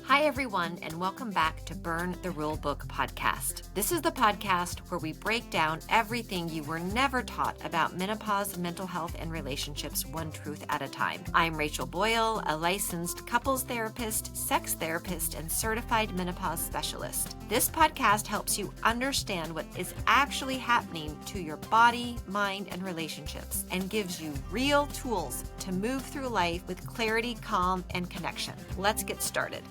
Hi, everyone, and welcome back to Burn The Rulebook podcast. This is the podcast where we break down everything you were never taught about menopause, mental health, and relationships one truth at a time. I'm Rachel Boyle, a licensed couples therapist, sex therapist, and certified menopause specialist. This podcast helps you understand what is actually happening to your body, mind, and relationships, and gives you real tools to move through life with clarity, calm, and connection. Let's get started.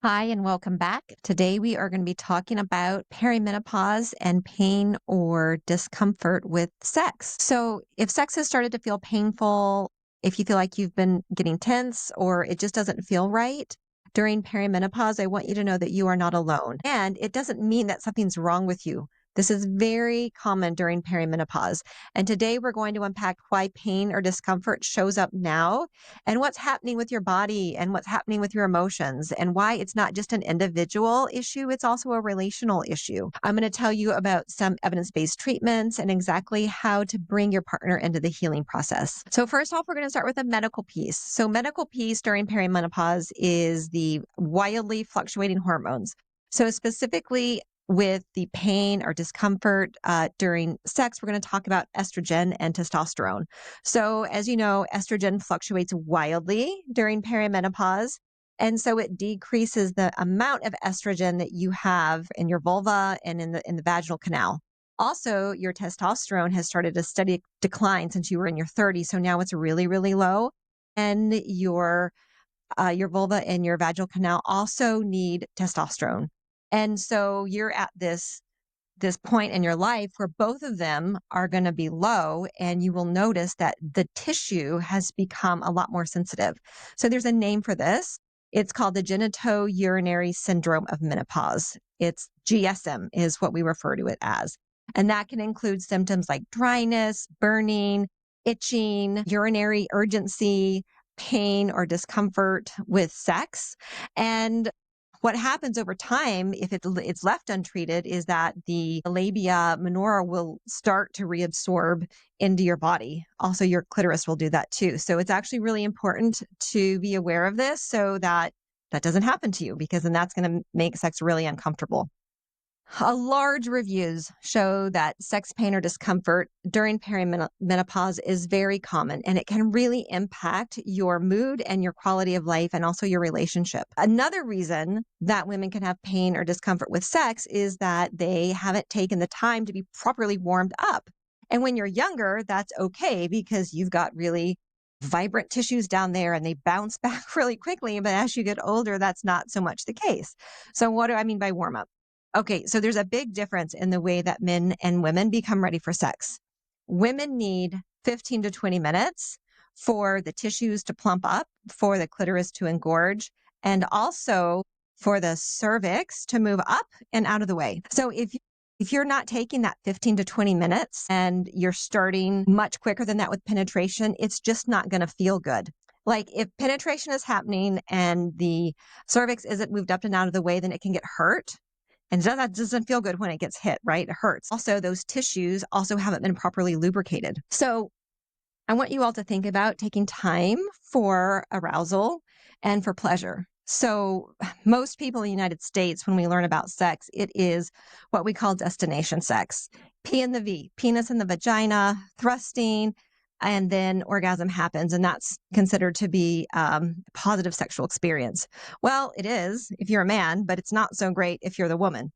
Hi, and welcome back. Today we are going to be talking about perimenopause and pain or discomfort with sex. So if sex has started to feel painful, if you feel like you've been getting tense or it just doesn't feel right during perimenopause, I want you to know that you are not alone. And it doesn't mean that something's wrong with you. This is very common during perimenopause. And today we're going to unpack why pain or discomfort shows up now and what's happening with your body and what's happening with your emotions and why it's not just an individual issue, it's also a relational issue. I'm going to tell you about some evidence-based treatments and exactly how to bring your partner into the healing process. So first off, we're going to start with the medical piece. So medical piece during perimenopause is the wildly fluctuating hormones. So specifically with the pain or discomfort during sex, we're going to talk about estrogen and testosterone. So as you know, estrogen fluctuates wildly during perimenopause. And so it decreases the amount of estrogen that you have in your vulva and in the vaginal canal. Also, your testosterone has started a steady decline since you were in your 30s. So now it's really, really low. And your vulva and your vaginal canal also need testosterone. And so you're at this point in your life where both of them are going to be low, and you will notice that the tissue has become a lot more sensitive. So there's a name for this. It's called the genitourinary syndrome of menopause. It's GSM is what we refer to it as. And that can include symptoms like dryness, burning, itching, urinary urgency, pain or discomfort with sex. And what happens over time, if it's left untreated, is that the labia minora will start to reabsorb into your body. Also, your clitoris will do that too. So it's actually really important to be aware of this so that that doesn't happen to you, because then that's going to make sex really uncomfortable. Large reviews show that sex pain or discomfort during perimenopause is very common, and it can really impact your mood and your quality of life and also your relationship. Another reason that women can have pain or discomfort with sex is that they haven't taken the time to be properly warmed up. And when you're younger, that's okay because you've got really vibrant tissues down there and they bounce back really quickly. But as you get older, that's not so much the case. So what do I mean by warm up? Okay, so there's a big difference in the way that men and women become ready for sex. Women need 15 to 20 minutes for the tissues to plump up, for the clitoris to engorge, and also for the cervix to move up and out of the way. So if you're not taking that 15 to 20 minutes and you're starting much quicker than that with penetration, it's just not going to feel good. Like if penetration is happening and the cervix isn't moved up and out of the way, then it can get hurt. And that doesn't feel good when it gets hit, right? It hurts. Also, those tissues also haven't been properly lubricated. So I want you all to think about taking time for arousal and for pleasure. So most people in the United States, when we learn about sex, it is what we call destination sex. P in the V, penis in the vagina, thrusting, and then orgasm happens. And that's considered to be a positive sexual experience. Well, it is if you're a man, but it's not so great if you're the woman.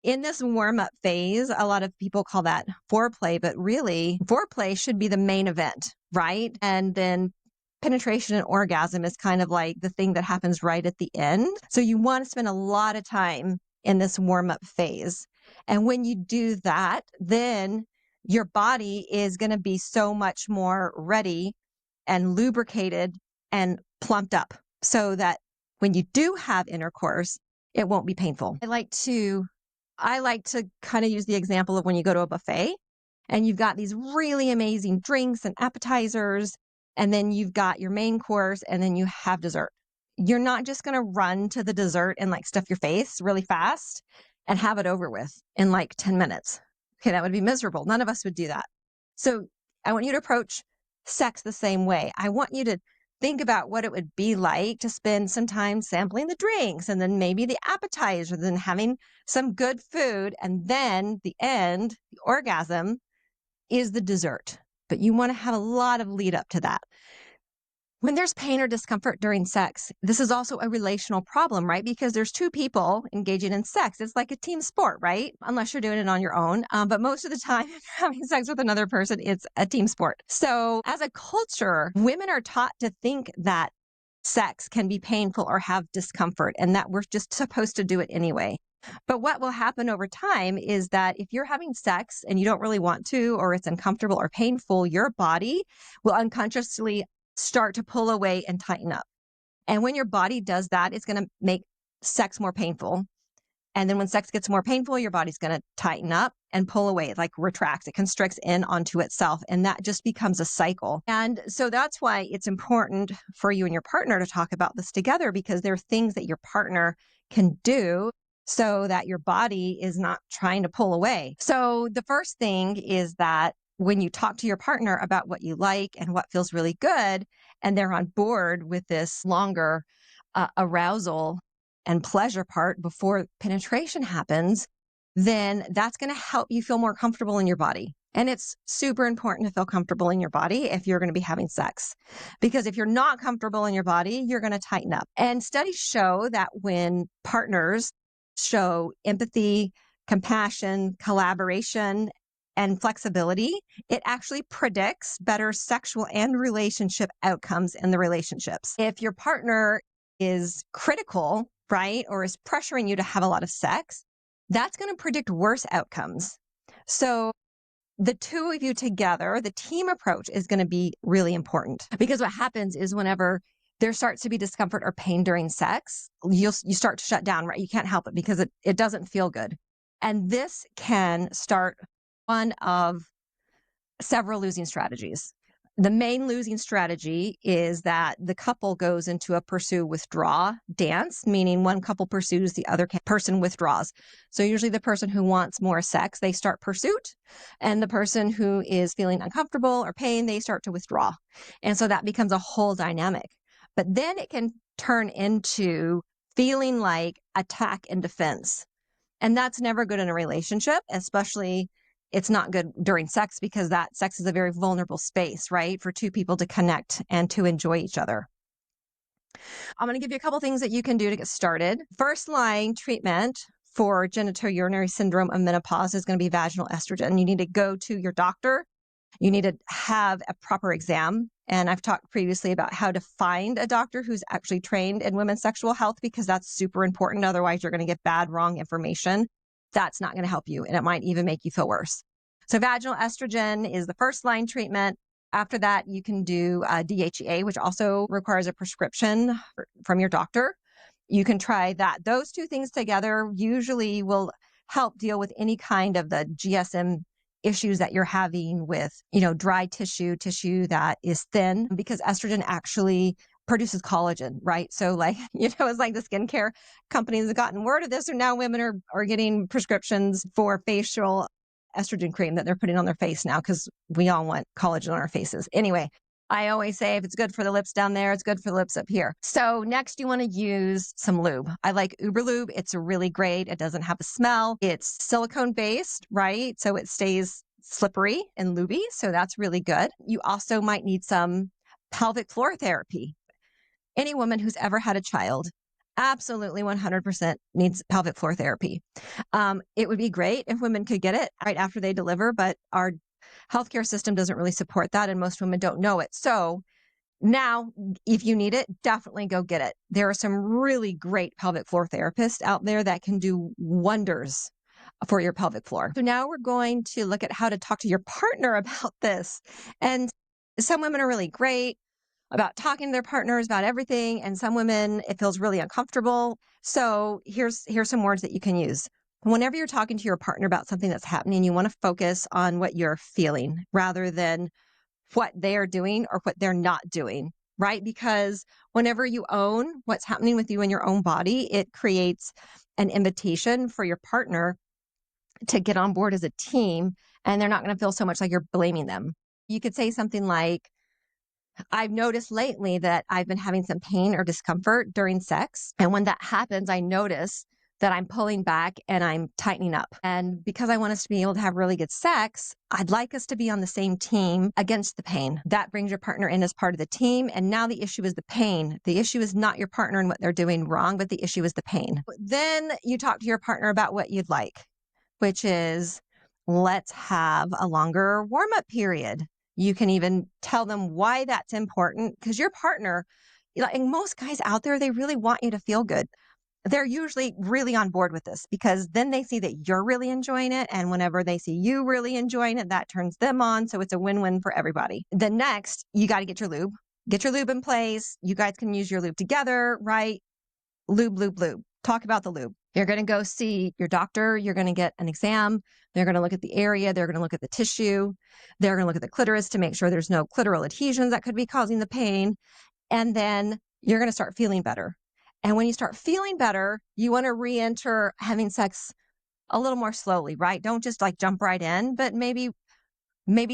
In this warm-up phase, a lot of people call that foreplay, but really foreplay should be the main event, right? And then penetration and orgasm is kind of like the thing that happens right at the end. So you want to spend a lot of time in this warm-up phase. And when you do that, then your body is going to be so much more ready and lubricated and plumped up so that when you do have intercourse, it won't be painful. I like to kind of use the example of when you go to a buffet and you've got these really amazing drinks and appetizers, and then you've got your main course and then you have dessert. You're not just going to run to the dessert and like stuff your face really fast and have it over with in like 10 minutes. Okay, that would be miserable. None of us would do that. So I want you to approach sex the same way. I want you to think about what it would be like to spend some time sampling the drinks and then maybe the appetizer, then having some good food. And then the end, the orgasm is the dessert. But you want to have a lot of lead up to that. When there's pain or discomfort during sex, this is also a relational problem, right? Because there's two people engaging in sex. It's like a team sport, right? Unless you're doing it on your own. But most of the time, if you're having sex with another person, it's a team sport. So as a culture, women are taught to think that sex can be painful or have discomfort and that we're just supposed to do it anyway. But what will happen over time is that if you're having sex and you don't really want to, or it's uncomfortable or painful, your body will unconsciously start to pull away and tighten up. And when your body does that, it's going to make sex more painful. And then when sex gets more painful, your body's going to tighten up and pull away, like retracts. It constricts in onto itself. And that just becomes a cycle. And so that's why it's important for you and your partner to talk about this together, because there are things that your partner can do so that your body is not trying to pull away. So the first thing is that when you talk to your partner about what you like and what feels really good, and they're on board with this longer arousal and pleasure part before penetration happens, then that's going to help you feel more comfortable in your body. And it's super important to feel comfortable in your body if you're going to be having sex, because if you're not comfortable in your body, you're going to tighten up. And studies show that when partners show empathy, compassion, collaboration, and flexibility, it actually predicts better sexual and relationship outcomes in the relationships. If your partner is critical, right, or is pressuring you to have a lot of sex, that's going to predict worse outcomes. So the two of you together, the team approach is going to be really important, because what happens is whenever there starts to be discomfort or pain during sex, you start to shut down, right? You can't help it because it doesn't feel good. And this can start one of several losing strategies. The main losing strategy is that the couple goes into a pursue withdraw dance, meaning one couple pursues, the other person withdraws. So usually the person who wants more sex, they start pursuit, and the person who is feeling uncomfortable or pain, they start to withdraw. And so that becomes a whole dynamic. But then it can turn into feeling like attack and defense. And that's never good in a relationship, especially it's not good during sex, because that sex is a very vulnerable space, right? For two people to connect and to enjoy each other. I'm going to give you a couple things that you can do to get started. First line treatment for genitourinary syndrome of menopause is going to be vaginal estrogen. You need to go to your doctor. You need to have a proper exam. And I've talked previously about how to find a doctor who's actually trained in women's sexual health, because that's super important. Otherwise, you're going to get bad, wrong information. That's not going to help you, and it might even make you feel worse. So vaginal estrogen is the first line treatment. After that, you can do DHEA, which also requires a prescription from your doctor. You can try that. Those two things together usually will help deal with any kind of the GSM issues that you're having with, dry tissue that is thin, because estrogen actually produces collagen, right? So it's like the skincare companies have gotten word of this, and now women are getting prescriptions for facial estrogen cream that they're putting on their face now, because we all want collagen on our faces. Anyway, I always say if it's good for the lips down there, it's good for the lips up here. So next you want to use some lube. I like Uber Lube. It's really great. It doesn't have a smell. It's silicone based, right? So it stays slippery and lubey. So that's really good. You also might need some pelvic floor therapy. Any woman who's ever had a child absolutely 100% needs pelvic floor therapy. It would be great if women could get it right after they deliver, but our healthcare system doesn't really support that, and most women don't know it. So now, if you need it, definitely go get it. There are some really great pelvic floor therapists out there that can do wonders for your pelvic floor. So now we're going to look at how to talk to your partner about this. And some women are really great about talking to their partners about everything, and some women, it feels really uncomfortable. So here's some words that you can use. Whenever you're talking to your partner about something that's happening, you want to focus on what you're feeling rather than what they are doing or what they're not doing, right? Because whenever you own what's happening with you in your own body, it creates an invitation for your partner to get on board as a team, and they're not going to feel so much like you're blaming them. You could say something like, I've noticed lately that I've been having some pain or discomfort during sex. And when that happens, I notice that I'm pulling back and I'm tightening up. And because I want us to be able to have really good sex, I'd like us to be on the same team against the pain. That brings your partner in as part of the team. And now the issue is the pain. The issue is not your partner and what they're doing wrong, but the issue is the pain. Then you talk to your partner about what you'd like, which is let's have a longer warm up period. You can even tell them why that's important because your partner, like most guys out there, they really want you to feel good. They're usually really on board with this because then they see that you're really enjoying it. And whenever they see you really enjoying it, that turns them on. So it's a win-win for everybody. Then next, you got to get your lube. Get your lube in place. You guys can use your lube together, right? Lube, lube, lube. Talk about the lube. You're going to go see your doctor. You're going to get an exam. They're going to look at the area. They're going to look at the tissue. They're going to look at the clitoris to make sure there's no clitoral adhesions that could be causing the pain. And then you're going to start feeling better. And when you start feeling better, you want to re-enter having sex a little more slowly, right? Don't just like jump right in, but maybe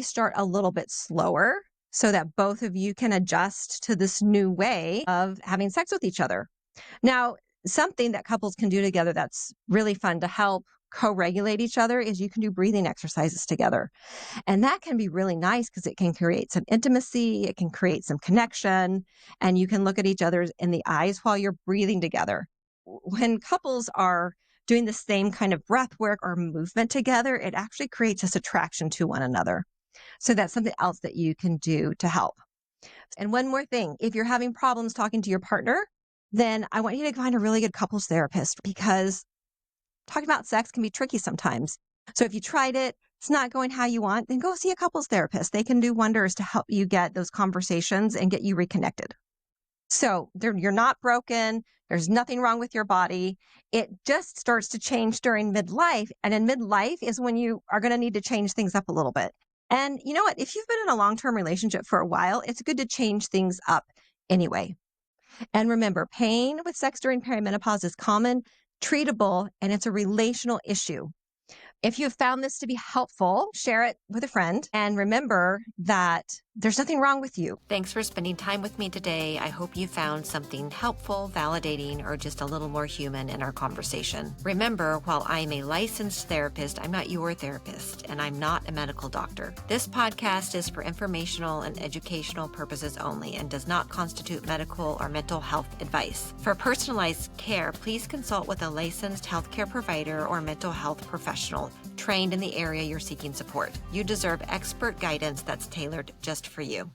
start a little bit slower so that both of you can adjust to this new way of having sex with each other. Now, something that couples can do together that's really fun to help co-regulate each other is you can do breathing exercises together. And that can be really nice because it can create some intimacy, it can create some connection, and you can look at each other in the eyes while you're breathing together. When couples are doing the same kind of breath work or movement together, it actually creates this attraction to one another. So that's something else that you can do to help. And one more thing, if you're having problems talking to your partner, then I want you to find a really good couples therapist because talking about sex can be tricky sometimes. So if you tried it, it's not going how you want, then go see a couples therapist. They can do wonders to help you get those conversations and get you reconnected. So you're not broken. There's nothing wrong with your body. It just starts to change during midlife. And in midlife is when you are going to need to change things up a little bit. And you know what? If you've been in a long-term relationship for a while, it's good to change things up anyway. And remember, pain with sex during perimenopause is common, treatable, and it's a relational issue. If you have found this to be helpful, share it with a friend. And remember that there's nothing wrong with you. Thanks for spending time with me today. I hope you found something helpful, validating, or just a little more human in our conversation. Remember, while I'm a licensed therapist, I'm not your therapist, and I'm not a medical doctor. This podcast is for informational and educational purposes only and does not constitute medical or mental health advice. For personalized care, please consult with a licensed healthcare provider or mental health professional trained in the area you're seeking support. You deserve expert guidance that's tailored just for you.